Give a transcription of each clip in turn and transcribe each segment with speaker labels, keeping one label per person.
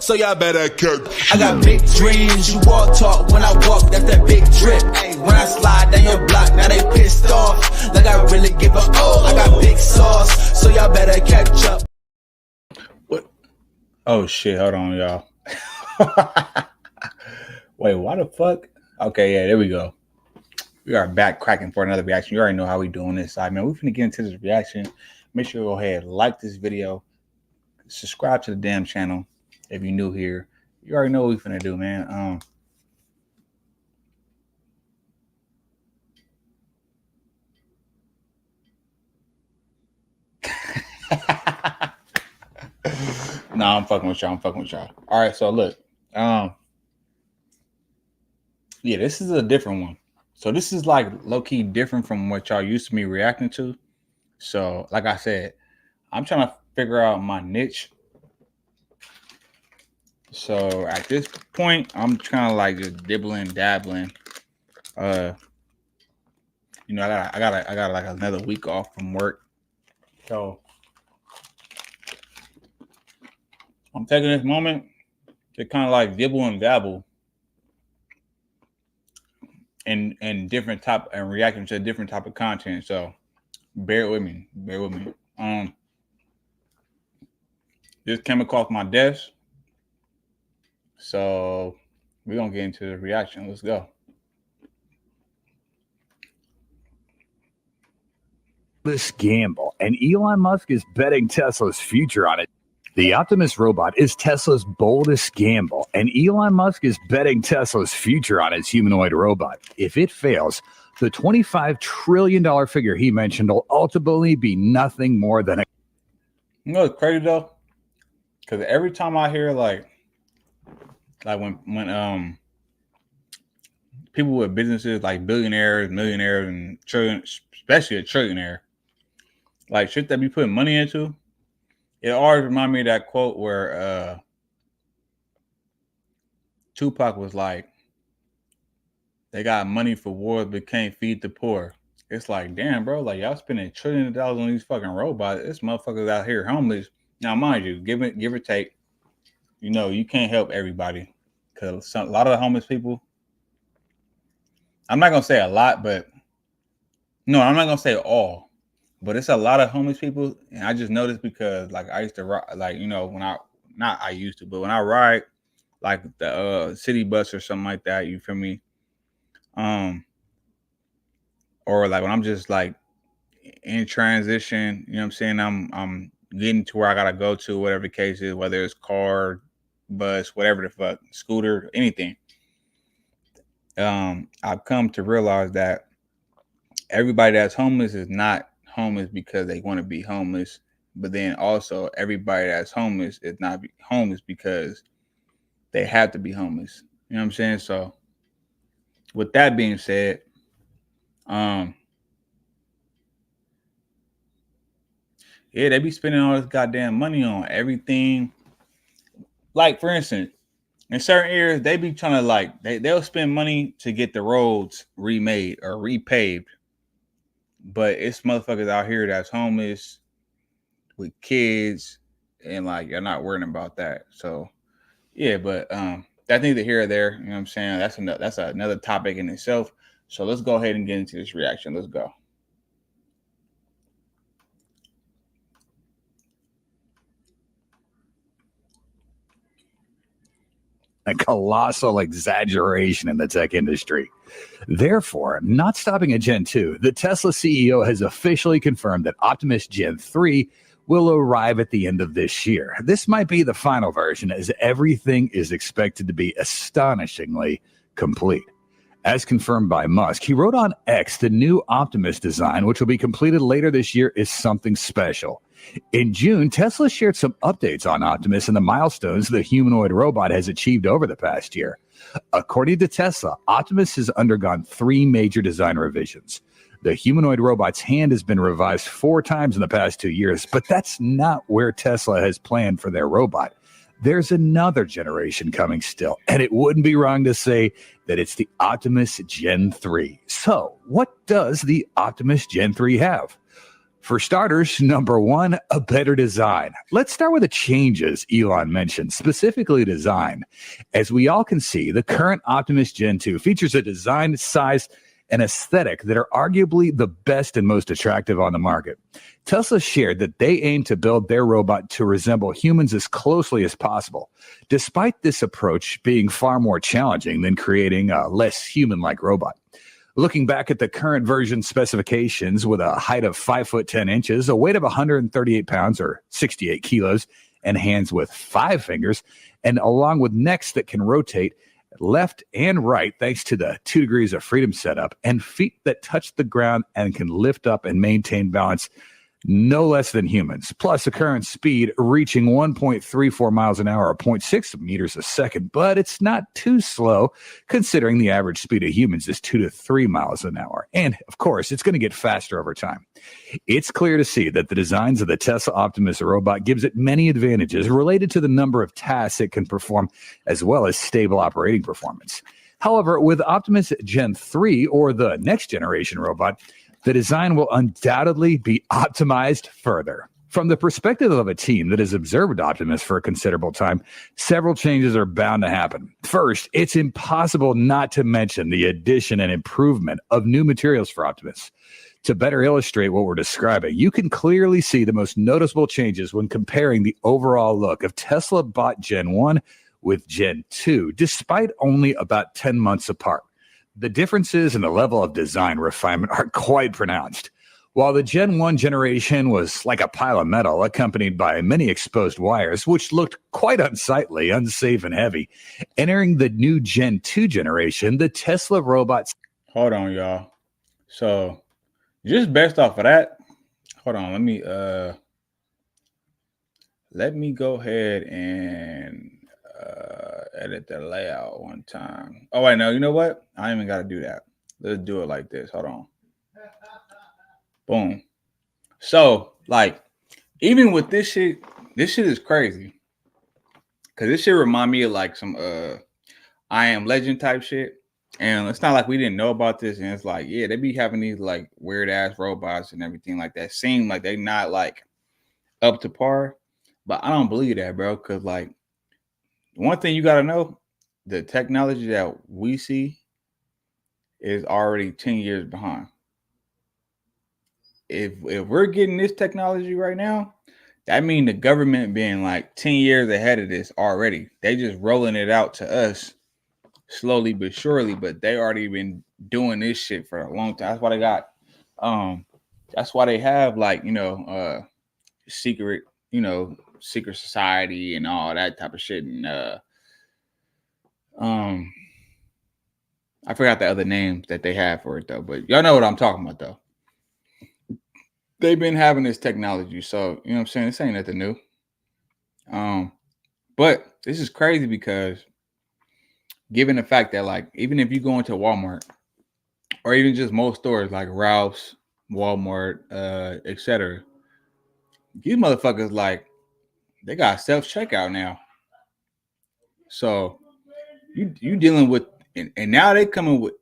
Speaker 1: so y'all better catch.
Speaker 2: I got big dreams, you walk talk when I walk, that's that big drip. Ay, when I slide down your block, now they pissed off. Like I really give a I got big sauce, so y'all better catch up.
Speaker 3: What? Oh shit, hold on, y'all. Wait, why the fuck? Okay, yeah, there we go. We are back cracking for another reaction. You already know how we doing this side, man. We're finna get into this reaction. Make sure you go ahead, like this video, subscribe to the damn channel if you're new here. You already know what we finna do, man. Nah, I'm fucking with y'all. All right, so look, yeah, this is a different one. So this is like low-key different from what y'all used to me reacting to. So like I said, I'm trying to figure out my niche. So at this point, I'm kind of like just dibbling, dabbling. You know, I got like another week off from work. So I'm taking this moment to kind of like dibble and dabble and different type and reacting to different type of content. So bear with me. This came across my desk, so we're gonna get into the reaction. Let's go.
Speaker 4: This gamble, and Elon Musk is betting Tesla's future on it. The Optimus robot is Tesla's boldest gamble, and Elon Musk is betting Tesla's future on its humanoid robot. If it fails, the $25 trillion figure he mentioned will ultimately be nothing more than a...
Speaker 3: You know what's crazy though? Because every time I hear like when people with businesses like billionaires, millionaires, and trillions, especially a trillionaire, like shit that be putting money into, it always reminds me of that quote where Tupac was like, they got money for wars but can't feed the poor. It's like, damn, bro, like y'all spending trillions of dollars on these fucking robots. This motherfuckers out here homeless. Now, mind you, give or take, you know, you can't help everybody. Because a lot of the homeless people, I'm not going to say a lot, but no, I'm not going to say all. But it's a lot of homeless people, and I just noticed because, like, I used to ride, like, you know, when I ride, like, the city bus or something like that, you feel me? Or, like, when I'm just, like, in transition, you know what I'm saying? I'm getting to where I got to go to, whatever the case is, whether it's car, bus, whatever the fuck, scooter, anything. I've come to realize that everybody that's homeless is not homeless because they want to be homeless, but then also everybody that's homeless is not homeless because they have to be homeless. You know what I'm saying? So with that being said, yeah, they be spending all this goddamn money on everything. Like, for instance, in certain areas, they be trying to like they'll spend money to get the roads remade or repaved. But it's motherfuckers out here that's homeless with kids, and like you're not worrying about that. So yeah, but that's neither here or there. You know what I'm saying? That's another topic in itself. So let's go ahead and get into this reaction. Let's go.
Speaker 4: A colossal exaggeration in the tech industry. Therefore, not stopping at Gen 2, the Tesla CEO has officially confirmed that Optimus Gen 3 will arrive at the end of this year. This might be the final version, as everything is expected to be astonishingly complete. As confirmed by Musk, he wrote on X, the new Optimus design, which will be completed later this year, is something special. In June, Tesla shared some updates on Optimus and the milestones the humanoid robot has achieved over the past year. According to Tesla, Optimus has undergone 3 major design revisions. The humanoid robot's hand has been revised 4 times in the past 2 years, but that's not where Tesla has planned for their robot. There's another generation coming still, and it wouldn't be wrong to say that it's the Optimus Gen 3. So, what does the Optimus Gen 3 have? For starters, number one, a better design. Let's start with the changes Elon mentioned, specifically design. As we all can see, the current Optimus Gen 2 features a design, size, and aesthetic that are arguably the best and most attractive on the market. Tesla shared that they aim to build their robot to resemble humans as closely as possible, despite this approach being far more challenging than creating a less human-like robot. Looking back at the current version specifications with a height of 5 foot 10 inches, a weight of 138 pounds or 68 kilos, and hands with 5 fingers, and along with necks that can rotate left and right thanks to the 2 degrees of freedom setup, and feet that touch the ground and can lift up and maintain balance no less than humans, plus a current speed reaching 1.34 miles an hour or 0.6 meters a second. But it's not too slow considering the average speed of humans is 2 to 3 miles an hour. And of course, it's going to get faster over time. It's clear to see that the designs of the Tesla Optimus robot gives it many advantages related to the number of tasks it can perform, as well as stable operating performance. However, with Optimus Gen 3, or the next generation robot, the design will undoubtedly be optimized further. From the perspective of a team that has observed Optimus for a considerable time, several changes are bound to happen. First, it's impossible not to mention the addition and improvement of new materials for Optimus. To better illustrate what we're describing, you can clearly see the most noticeable changes when comparing the overall look of Tesla Bot Gen 1 with Gen 2, despite only about 10 months apart. The differences in the level of design refinement are quite pronounced. While the Gen 1 generation was like a pile of metal accompanied by many exposed wires, which looked quite unsightly, unsafe, and heavy, entering the new Gen 2 generation, the Tesla robots...
Speaker 3: Hold on, y'all. So, just based off of that, hold on, let me go ahead and edit the layout one time. Oh, wait, no, you know what? I ain't even got to do that. Let's do it like this. Hold on. Boom. So, like, even with this shit is crazy. Because this shit remind me of, like, some I Am Legend type shit. And it's not like we didn't know about this. And it's like, yeah, they be having these, like, weird-ass robots and everything like that. Seem like they not, like, up to par. But I don't believe that, bro. Because, like, one thing you got to know, the technology that we see is already 10 years behind. If we're getting this technology right now, that means the government being like 10 years ahead of this already. They just rolling it out to us slowly but surely, but they already been doing this shit for a long time. That's why they got that's why they have, like, secret society and all that type of shit. And I forgot the other names that they have for it though, but y'all know what I'm talking about though. They've been having this technology, so you know what I'm saying, this ain't nothing new. But this is crazy because given the fact that, like, even if you go into Walmart or even just most stores like Ralph's, Walmart, etc., these motherfuckers, like, they got self-checkout now. So you dealing with, and now they coming with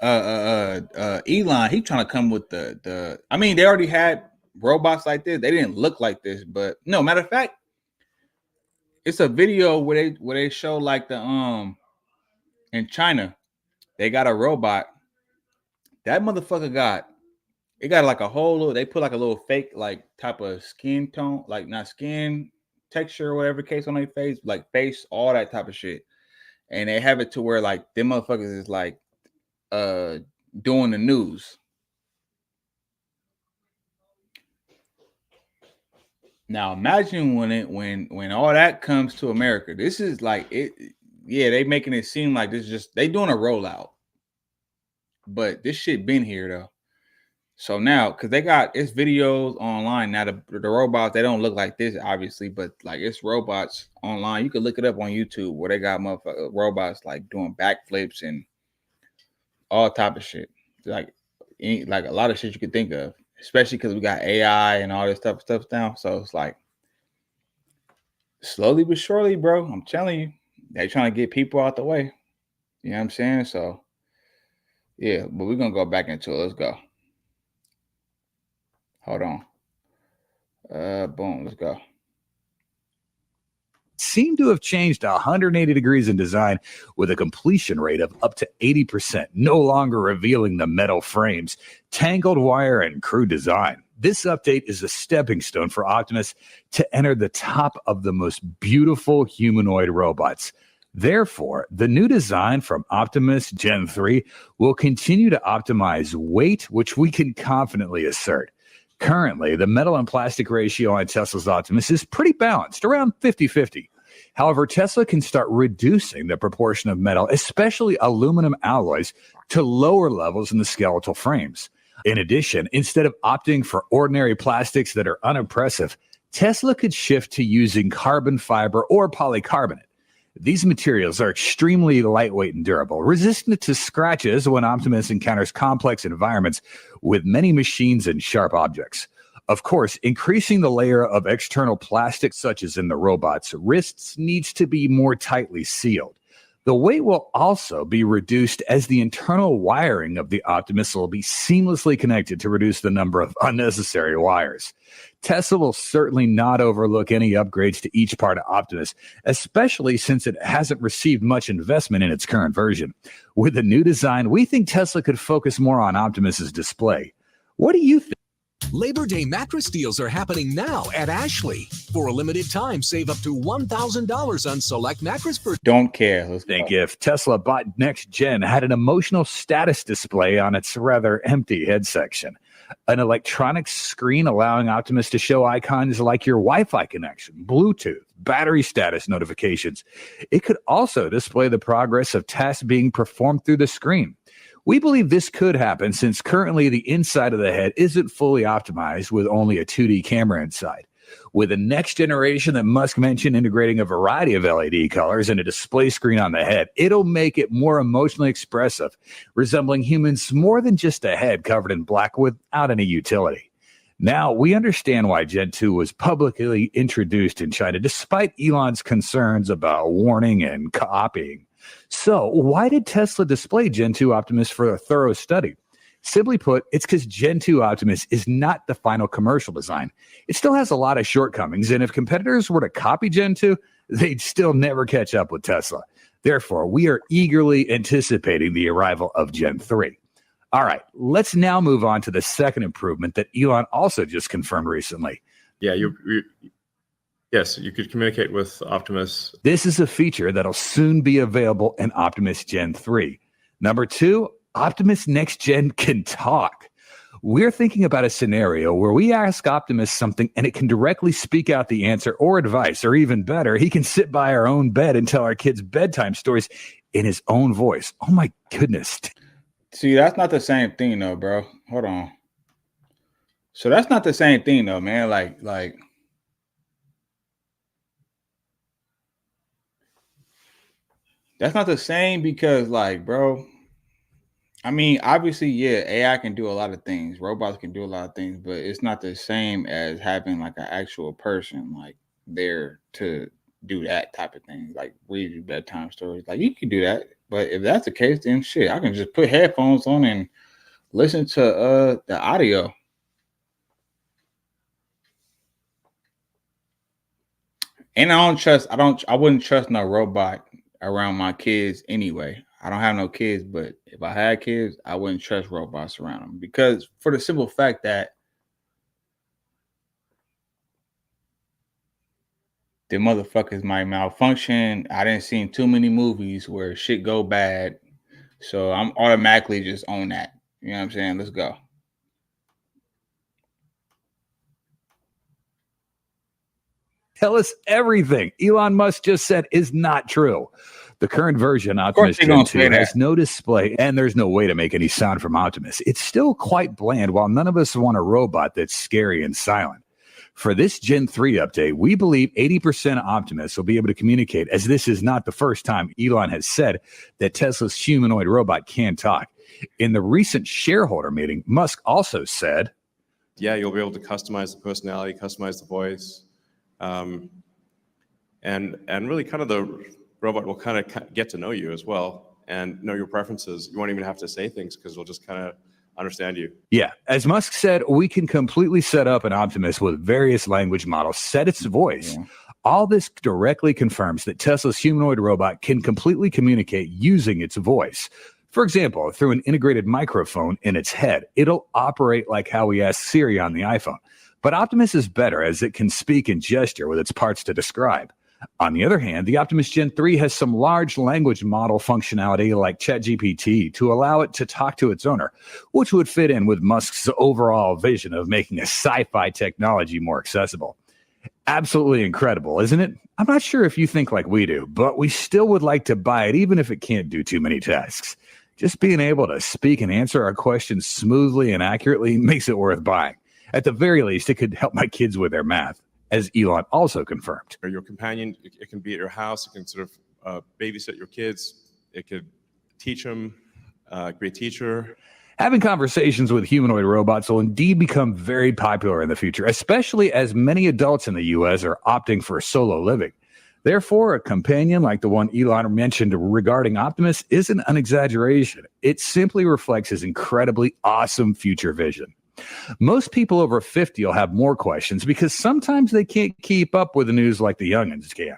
Speaker 3: Elon. He trying to come with the I mean, they already had robots like this. They didn't look like this, but no, matter of fact, it's a video where they show, like, the in China, they got a robot. That motherfucker got like a whole little, they put like a little fake, like, type of skin tone, like, not skin texture or whatever case on their face, like face, all that type of shit. And they have it to where, like, them motherfuckers is like doing the news. Now imagine when all that comes to America. This is like it. Yeah, they making it seem like this is just they doing a rollout, but this shit been here though. So now, because they got it's videos online now, the robots, they don't look like this obviously, but like it's robots online. You can look it up on YouTube where they got motherfucker robots like doing backflips and all type of shit, like a lot of shit you could think of, especially because we got AI and all this stuff now. So it's like slowly but surely, bro. I'm telling you, they trying to get people out the way. You know what I'm saying? So yeah, but we're gonna go back into it. Let's go. Hold on. Boom, let's go.
Speaker 4: Seem to have changed 180 degrees in design with a completion rate of up to 80%, no longer revealing the metal frames, tangled wire, and crude design. This update is a stepping stone for Optimus to enter the top of the most beautiful humanoid robots. Therefore, the new design from Optimus Gen 3 will continue to optimize weight, which we can confidently assert. Currently, the metal and plastic ratio on Tesla's Optimus is pretty balanced, around 50-50. However, Tesla can start reducing the proportion of metal, especially aluminum alloys, to lower levels in the skeletal frames. In addition, instead of opting for ordinary plastics that are unimpressive, Tesla could shift to using carbon fiber or polycarbonate. These materials are extremely lightweight and durable, resistant to scratches when Optimus encounters complex environments with many machines and sharp objects. Of course, increasing the layer of external plastic, such as in the robot's wrists, needs to be more tightly sealed. The weight will also be reduced as the internal wiring of the Optimus will be seamlessly connected to reduce the number of unnecessary wires. Tesla will certainly not overlook any upgrades to each part of Optimus, especially since it hasn't received much investment in its current version. With the new design, we think Tesla could focus more on Optimus's display. What do you think?
Speaker 1: Labor Day mattress deals are happening now at Ashley. For a limited time, save up to $1,000 on select mattress purchases.
Speaker 3: Don't care. Let's
Speaker 4: Think
Speaker 3: go.
Speaker 4: if Tesla bought Next Gen had an emotional status display on its rather empty head section, an electronic screen allowing Optimus to show icons like your Wi-Fi connection, Bluetooth, battery status notifications. It could also display the progress of tasks being performed through the screen. We believe this could happen since currently the inside of the head isn't fully optimized with only a 2D camera inside. With the next generation that Musk mentioned integrating a variety of LED colors and a display screen on the head, it'll make it more emotionally expressive, resembling humans more than just a head covered in black without any utility. Now, we understand why Gen 2 was publicly introduced in China, despite Elon's concerns about warning and copying. So, why did Tesla display Gen 2 Optimus for a thorough study? Simply put, it's because Gen 2 Optimus is not the final commercial design. It still has a lot of shortcomings, and if competitors were to copy Gen 2, they'd still never catch up with Tesla. Therefore, we are eagerly anticipating the arrival of Gen 3. All right, let's now move on to the second improvement that Elon also just confirmed recently.
Speaker 5: Yeah, yes, you could communicate with Optimus.
Speaker 4: This is a feature that'll soon be available in Optimus Gen 3. Number 2, Optimus Next Gen can talk. We're thinking about a scenario where we ask Optimus something and it can directly speak out the answer or advice, or even better, he can sit by our own bed and tell our kids bedtime stories in his own voice. Oh my goodness.
Speaker 3: See, that's not the same thing though, bro. Hold on. So that's not the same thing though, man. Like that's not the same because, like, bro, I mean, obviously, yeah, AI can do a lot of things. Robots can do a lot of things, but it's not the same as having like an actual person like there to do that type of thing, like read you bedtime stories. Like you can do that, but if that's the case, then shit, I can just put headphones on and listen to the audio. And I wouldn't trust no robot around my kids anyway. I don't have no kids, but if I had kids, I wouldn't trust robots around them because for the simple fact that the motherfuckers might malfunction. I didn't see too many movies where shit go bad. So I'm automatically just on that. You know what I'm saying? Let's go.
Speaker 4: Tell us everything Elon Musk just said is not true. The current version, Optimus Gen 2, has no display, and there's no way to make any sound from Optimus. It's still quite bland, while none of us want a robot that's scary and silent. For this Gen 3 update, we believe 80% of Optimus will be able to communicate, as this is not the first time Elon has said that Tesla's humanoid robot can talk. In the recent shareholder meeting, Musk also said,
Speaker 5: yeah, you'll be able to customize the personality, customize the voice, and really kind of the robot will kind of get to know you as well and know your preferences. You won't even have to say things because it'll just kind of understand you.
Speaker 4: Yeah. As Musk said, we can completely set up an Optimus with various language models, set its voice.
Speaker 3: Yeah.
Speaker 4: All this directly confirms that Tesla's humanoid robot can completely communicate using its voice. For example, through an integrated microphone in its head, it'll operate like how we ask Siri on the iPhone. But Optimus is better as it can speak and gesture with its parts to describe. On the other hand, the Optimus Gen 3 has some large language model functionality like ChatGPT to allow it to talk to its owner, which would fit in with Musk's overall vision of making a sci-fi technology more accessible. Absolutely incredible, isn't it? I'm not sure if you think like we do, but we still would like to buy it even if it can't do too many tasks. Just being able to speak and answer our questions smoothly and accurately makes it worth buying. At the very least, it could help my kids with their math, as Elon also confirmed.
Speaker 5: Or your companion, it can be at your house. It can sort of babysit your kids. It could teach them, be a teacher.
Speaker 4: Having conversations with humanoid robots will indeed become very popular in the future, especially as many adults in the U.S. are opting for solo living. Therefore, a companion like the one Elon mentioned regarding Optimus isn't an exaggeration. It simply reflects his incredibly awesome future vision. Most people over 50 will have more questions because sometimes they can't keep up with the news like the youngins can.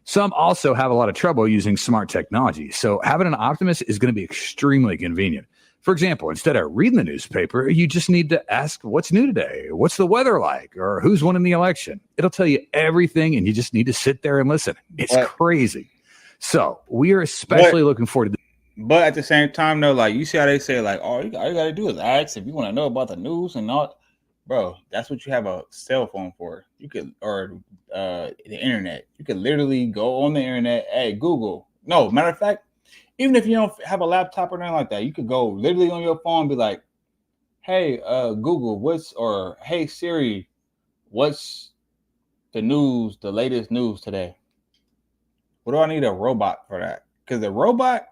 Speaker 4: Some also have a lot of trouble using smart technology, so having an Optimus is going to be extremely convenient. For example, instead of reading the newspaper, you just need to ask what's new today, what's the weather like, or who's winning the election. It'll tell you everything, and you just need to sit there and listen. It's crazy. So we are especially looking forward to this.
Speaker 3: But at the same time, though, like you see how they say, like, all you got to do is ask if you want to know about the news and all. Bro, that's what you have a cell phone for. You could, or the internet. You could literally go on the internet. Hey, Google. No, matter of fact, even if you don't have a laptop or anything like that, you could go literally on your phone and be like, hey, Google, hey, Siri, what's the news, the latest news today? What do I need a robot for that? Because the robot,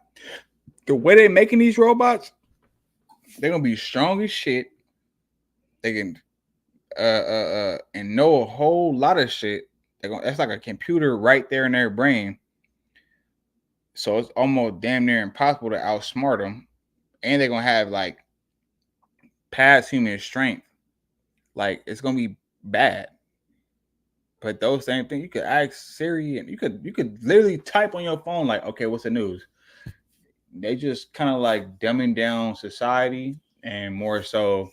Speaker 3: the way they're making these robots, they're going to be strong as shit. They can and know a whole lot of shit. That's like a computer right there in their brain. So it's almost damn near impossible to outsmart them. And they're going to have like past human strength. Like it's going to be bad. But those same things, you could ask Siri and you could literally type on your phone like, okay, what's the news? They just kind of like dumbing down society and more so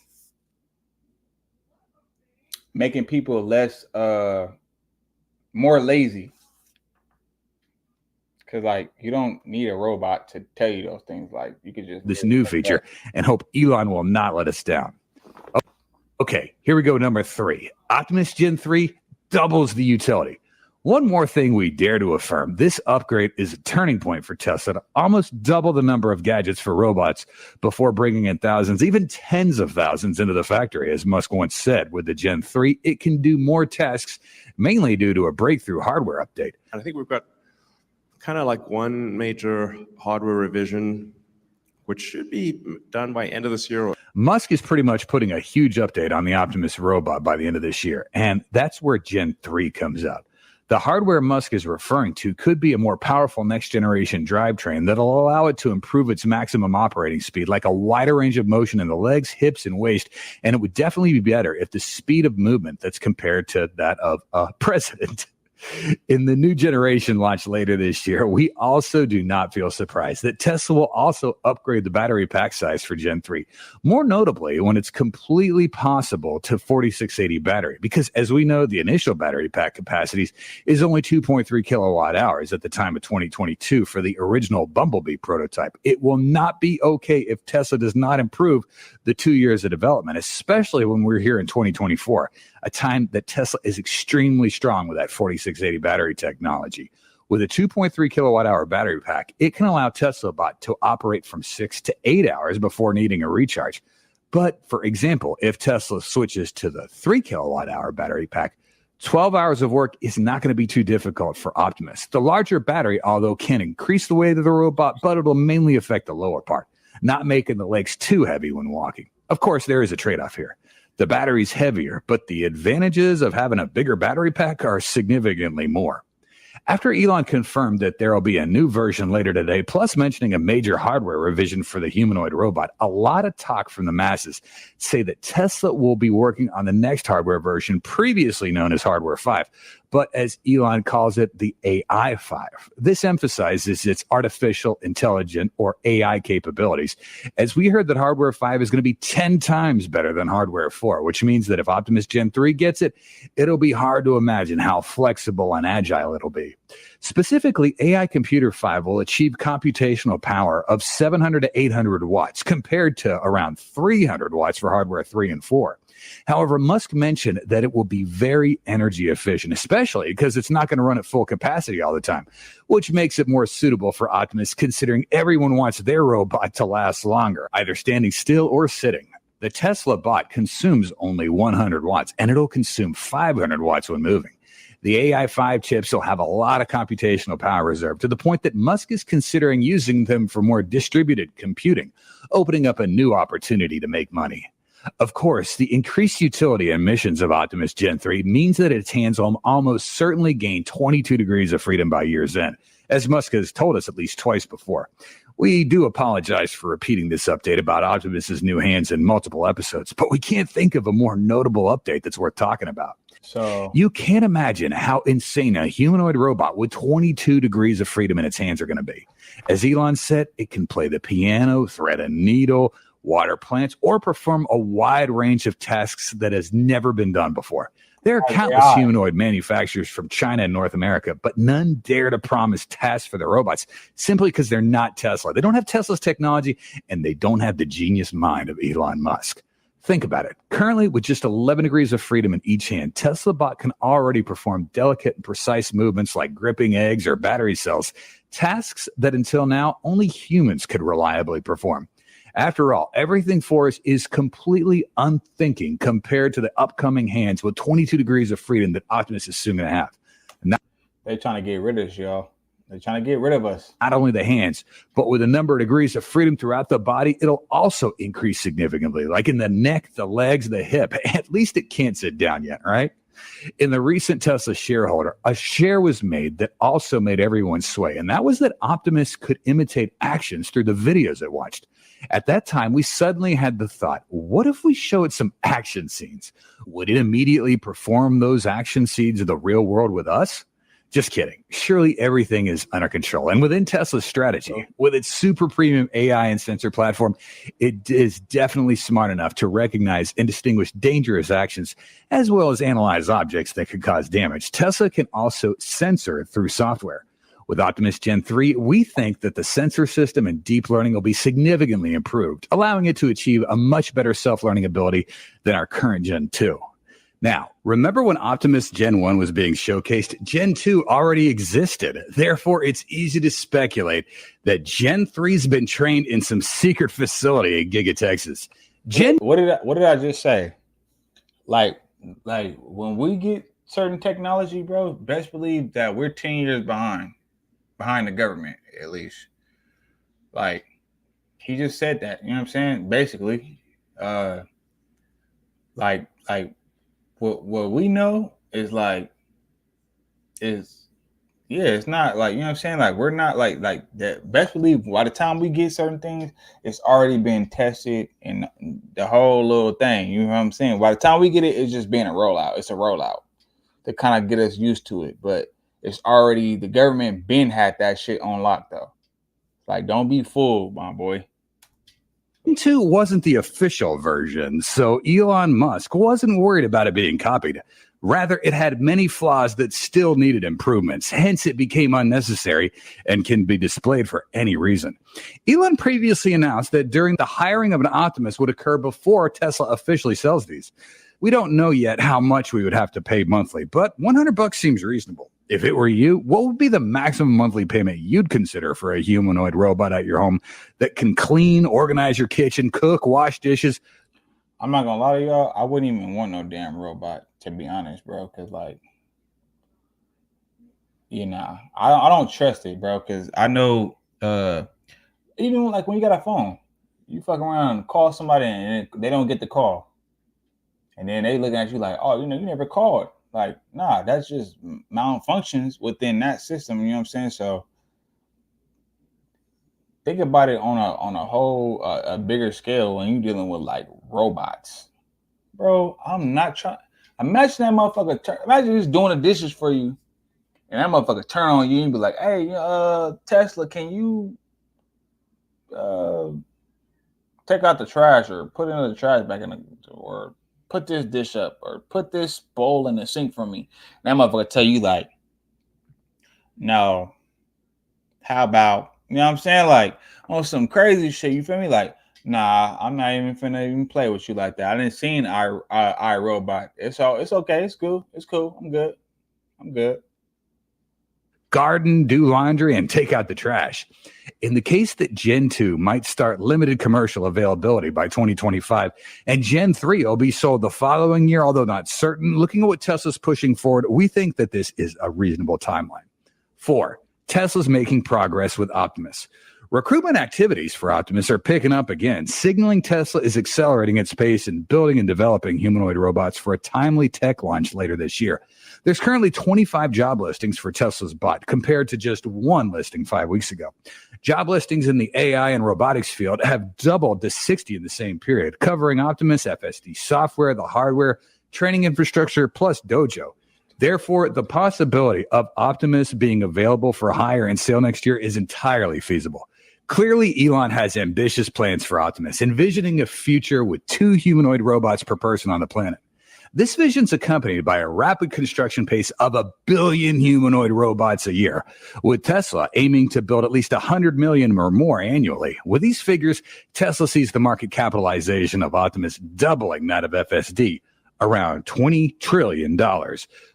Speaker 3: making people less more lazy. Because, like, you don't need a robot to tell you those things. Like, you could just...
Speaker 4: This new feature and hope Elon will not let us down. Okay, here we go. Number 3. Optimus Gen 3 doubles the utility. One more thing we dare to affirm. This upgrade is a turning point for Tesla to almost double the number of gadgets for robots before bringing in thousands, even tens of thousands into the factory. As Musk once said, with the Gen 3, it can do more tasks, mainly due to a breakthrough hardware update.
Speaker 5: And I think we've got kind of like one major hardware revision, which should be done by end of this year.
Speaker 4: Musk is pretty much putting a huge update on the Optimus robot by the end of this year, and that's where Gen 3 comes out. The hardware Musk is referring to could be a more powerful next-generation drivetrain that'll allow it to improve its maximum operating speed, like a wider range of motion in the legs, hips, and waist, and it would definitely be better if the speed of movement that's compared to that of a president. In the new generation launched later this year, we also do not feel surprised that Tesla will also upgrade the battery pack size for Gen 3. More notably, when it's completely possible to 4680 battery, because as we know, the initial battery pack capacities is only 2.3 kilowatt hours at the time of 2022 for the original Bumblebee prototype. It will not be okay if Tesla does not improve the 2 years of development, especially when we're here in 2024, a time that Tesla is extremely strong with that 4680 battery technology. With a 2.3 kilowatt hour battery pack, it can allow Tesla Bot to operate from 6 to 8 hours before needing a recharge. But for example, if Tesla switches to the 3 kilowatt hour battery pack, 12 hours of work is not going to be too difficult for Optimus. The larger battery, although, can increase the weight of the robot, but it'll mainly affect the lower part, not making the legs too heavy when walking. Of course, there is a trade-off here. The battery's heavier, but the advantages of having a bigger battery pack are significantly more. After Elon confirmed that there will be a new version later today, plus mentioning a major hardware revision for the humanoid robot, a lot of talk from the masses say that Tesla will be working on the next hardware version, previously known as Hardware 5, but as Elon calls it, the AI 5. This emphasizes its artificial intelligent or AI capabilities, as we heard that Hardware 5 is going to be 10 times better than Hardware 4, which means that if Optimus Gen 3 gets it, it'll be hard to imagine how flexible and agile it'll be. Specifically, AI Computer 5 will achieve computational power of 700 to 800 watts compared to around 300 watts for Hardware 3 and 4. However, Musk mentioned that it will be very energy efficient, especially because it's not going to run at full capacity all the time, which makes it more suitable for Optimus considering everyone wants their robot to last longer, either standing still or sitting. The Tesla bot consumes only 100 watts, and it'll consume 500 watts when moving. The AI5 chips will have a lot of computational power reserved, to the point that Musk is considering using them for more distributed computing, opening up a new opportunity to make money. Of course, the increased utility and missions of Optimus Gen 3 means that its hands will almost certainly gain 22 degrees of freedom by year's end, as Musk has told us at least twice before. We do apologize for repeating this update about Optimus's new hands in multiple episodes, but we can't think of a more notable update that's worth talking about.
Speaker 3: So
Speaker 4: You can't imagine how insane a humanoid robot with 22 degrees of freedom in its hands are going to be. As Elon said, it can play the piano, thread a needle, water plants, or perform a wide range of tasks that has never been done before. There are countless humanoid manufacturers from China and North America, but none dare to promise tasks for their robots simply because they're not Tesla. They don't have Tesla's technology, and they don't have the genius mind of Elon Musk. Think about it. Currently, with just 11 degrees of freedom in each hand, Tesla bot can already perform delicate and precise movements like gripping eggs or battery cells, tasks that until now only humans could reliably perform. After all, everything for us is completely unthinking compared to the upcoming hands with 22 degrees of freedom that Optimus is soon going to have.
Speaker 3: they're trying to get rid of us, y'all. They're trying to get rid of us.
Speaker 4: Not only the hands, but with a number of degrees of freedom throughout the body, it'll also increase significantly, like in the neck, the legs, the hip. At least it can't sit down yet, right? In the recent Tesla shareholder, a share was made that also made everyone sway, and that was that Optimus could imitate actions through the videos it watched. At that time, we suddenly had the thought, what if we show it some action scenes? Would it immediately perform those action scenes in the real world with us? Just kidding. Surely everything is under control. And within Tesla's strategy, with its super premium AI and sensor platform, it is definitely smart enough to recognize and distinguish dangerous actions, as well as analyze objects that could cause damage. Tesla can also censor through software. With Optimus Gen 3, we think that the sensor system and deep learning will be significantly improved, allowing it to achieve a much better self-learning ability than our current Gen 2. Now, remember when Optimus Gen 1 was being showcased? Gen 2 already existed. Therefore, it's easy to speculate that Gen 3's been trained in some secret facility in Giga, Texas.
Speaker 3: What did I just say? Like when we get certain technology, bro, best believe that we're 10 years behind the government, at least. Like, he just said that, you know what I'm saying? Basically, what we know is it's not like, you know what I'm saying? Like, we're not like that. Best believe by the time we get certain things, it's already been tested and the whole little thing, you know what I'm saying? By the time we get it, it's just being a rollout. It's a rollout to kind of get us used to it. But it's already, the government been had that shit on lock though. Like, don't be fooled, my boy.
Speaker 4: 2 wasn't the official version, so Elon Musk wasn't worried about it being copied. Rather, it had many flaws that still needed improvements. Hence, it became unnecessary and can be displayed for any reason. Elon previously announced that during the hiring of an Optimus would occur before Tesla officially sells these. We don't know yet how much we would have to pay monthly, but $100 seems reasonable. If it were you, what would be the maximum monthly payment you'd consider for a humanoid robot at your home that can clean, organize your kitchen, cook, wash dishes?
Speaker 3: I'm not gonna lie to y'all, I wouldn't even want no damn robot, to be honest, bro. Cause like, I don't trust it, bro. Cause I know, even like when you got a phone, you fuck around and call somebody and they don't get the call, and then they looking at you like, oh, you never called. Like, nah, that's just malfunctions within that system. You know what I'm saying? So think about it on a whole a bigger scale when you're dealing with like robots, bro. I'm not trying. Imagine that motherfucker. Imagine just doing the dishes for you, and that motherfucker turn on you and be like, "Hey, Tesla, can you take out the trash or put the trash back in the or put this dish up or put this bowl in the sink for me?" And that motherfucker tell you like, "No, how about," you know what I'm saying? Like on some crazy shit. You feel me? Like, nah, I'm not even finna even play with you like that. I didn't seen I Robot. It's okay. It's cool. It's cool. I'm good. I'm good.
Speaker 4: Garden, do laundry, and take out the trash. In the case that Gen 2 might start limited commercial availability by 2025, and Gen 3 will be sold the following year, although not certain, looking at what Tesla's pushing forward, we think that this is a reasonable timeline. 4. Tesla's making progress with Optimus. Recruitment activities for Optimus are picking up again, signaling Tesla is accelerating its pace in building and developing humanoid robots for a timely tech launch later this year. There's currently 25 job listings for Tesla's bot, compared to just one listing 5 weeks ago. Job listings in the AI and robotics field have doubled to 60 in the same period, covering Optimus, FSD software, the hardware, training infrastructure, plus Dojo. Therefore, the possibility of Optimus being available for hire and sale next year is entirely feasible. Clearly, Elon has ambitious plans for Optimus, envisioning a future with 2 humanoid robots per person on the planet. This vision's accompanied by a rapid construction pace of 1 billion humanoid robots a year, with Tesla aiming to build at least 100 million or more annually. With these figures, Tesla sees the market capitalization of Optimus doubling that of FSD, around $20 trillion,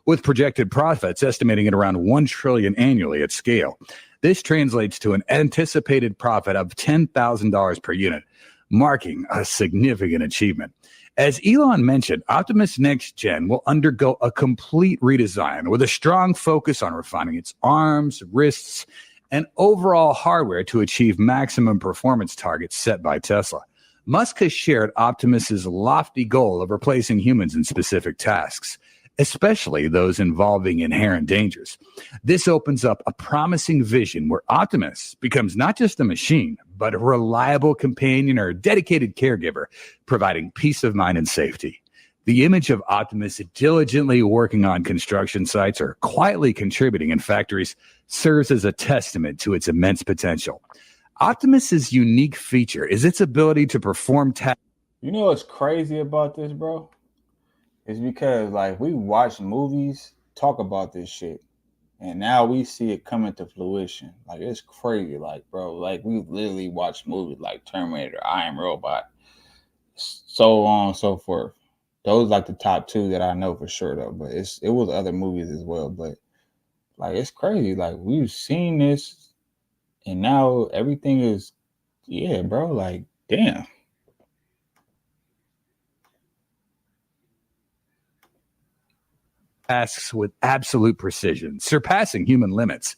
Speaker 4: with projected profits estimating at around $1 trillion annually at scale. This translates to an anticipated profit of $10,000 per unit, marking a significant achievement. As Elon mentioned, Optimus Next Gen will undergo a complete redesign with a strong focus on refining its arms, wrists, and overall hardware to achieve maximum performance targets set by Tesla. Musk has shared Optimus's lofty goal of replacing humans in specific tasks, especially those involving inherent dangers. This opens up a promising vision where Optimus becomes not just a machine, but a reliable companion or a dedicated caregiver, providing peace of mind and safety. The image of Optimus diligently working on construction sites or quietly contributing in factories serves as a testament to its immense potential. Optimus's unique feature is its ability to perform tasks.
Speaker 3: You know what's crazy about this, bro? It's because like we watch movies talk about this shit, and now we see it coming to fruition. Like it's crazy, like bro, like we literally watch movies like Terminator, I Am Robot, so on and so forth. Those like the top 2 that I know for sure though, but it was other movies as well. But like it's crazy, like we've seen this, and now everything is, yeah, bro. Like damn.
Speaker 4: Tasks with absolute precision, surpassing human limits.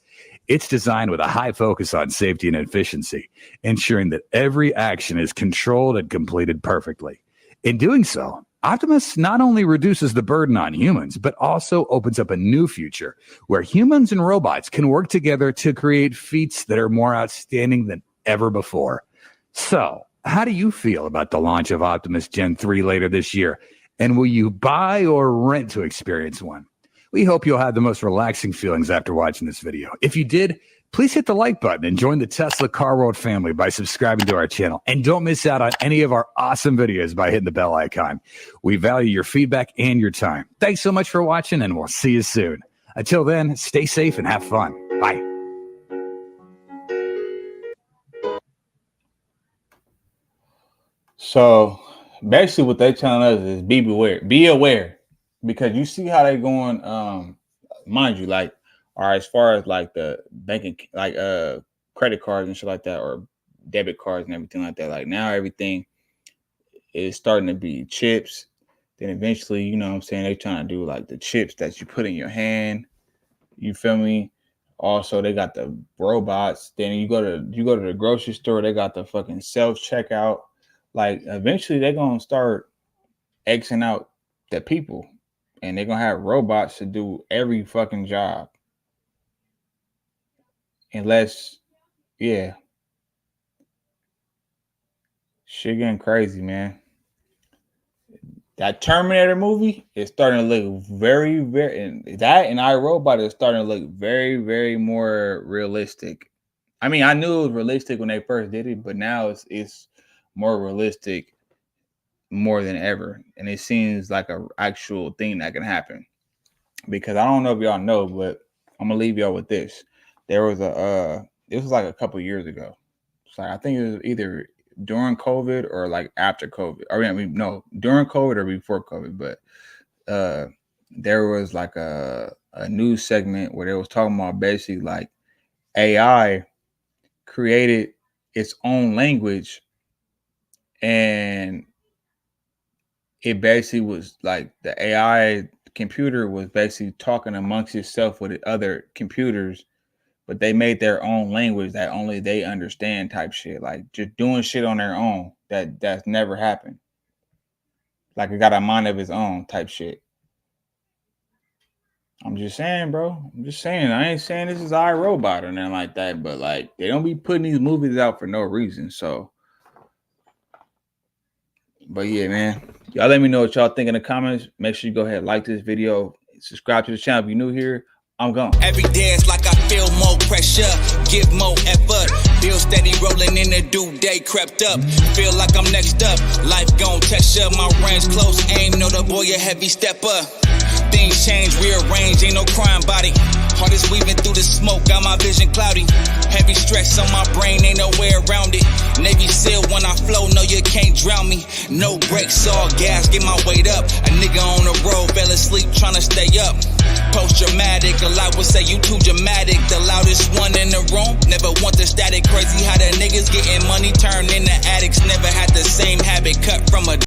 Speaker 4: It's designed with a high focus on safety and efficiency, ensuring that every action is controlled and completed perfectly. In doing so, Optimus not only reduces the burden on humans, but also opens up a new future where humans and robots can work together to create feats that are more outstanding than ever before. So, how do you feel about the launch of Optimus Gen 3 later this year? And will you buy or rent to experience one? We hope you'll have the most relaxing feelings after watching this video. If you did, please hit the like button and join the Tesla Car World family by subscribing to our channel. And don't miss out on any of our awesome videos by hitting the bell icon. We value your feedback and your time. Thanks so much for watching, and we'll see you soon. Until then, stay safe and have fun. Bye.
Speaker 3: So basically what they telling us is be aware, because you see how they going, mind you, like, all right, as far as like the banking, like credit cards and shit like that, or debit cards and everything like that, like now everything is starting to be chips. Then eventually, you know what I'm saying, they trying to do like the chips that you put in your hand, you feel me? Also, they got the robots. Then you go to the grocery store, they got the fucking self checkout. Like eventually they're gonna start Xing out the people, and they're gonna have robots to do every fucking job. Unless, yeah. Shit getting crazy, man. That Terminator movie is starting to look very, and iRobot is starting to look very, very more realistic. I mean, I knew it was realistic when they first did it, but now it's more realistic more than ever. And it seems like an actual thing that can happen. Because I don't know if y'all know, but I'm gonna leave y'all with this. There was this was like a couple years ago. So I think it was either during COVID or like after COVID. I mean, no, during COVID or before COVID. But there was like a news segment where they was talking about basically like AI created its own language, and it basically was like the AI computer was basically talking amongst itself with other computers, but they made their own language that only they understand type shit, like just doing shit on their own that's never happened. Like it got a mind of its own type shit. I'm just saying, bro. I'm just saying. I ain't saying this is iRobot or nothing like that, but like they don't be putting these movies out for no reason. So, but yeah, man. Y'all let me know what y'all think in the comments. Make sure you go ahead and like this video. Subscribe to the channel if you're new here. I'm gone.
Speaker 2: Every day it's like I feel more pressure, give more effort. Feel steady rolling in the due day crept up. Feel like I'm next up. Life gon' test ya. My range close aim. Know the boy a heavy stepper. Things change, rearrange, ain't no crime body. Heart is weaving through the smoke, got my vision cloudy. Heavy stress on my brain, ain't no way around it. Navy SEAL when I flow, no you can't drown me. No brakes, all gas, get my weight up. A nigga on the road, fell asleep trying to stay up. Post dramatic, a lot would say you too dramatic. The loudest one in the room, never want the static. Crazy how the niggas getting money turned into addicts. Never had the same habit, cut from a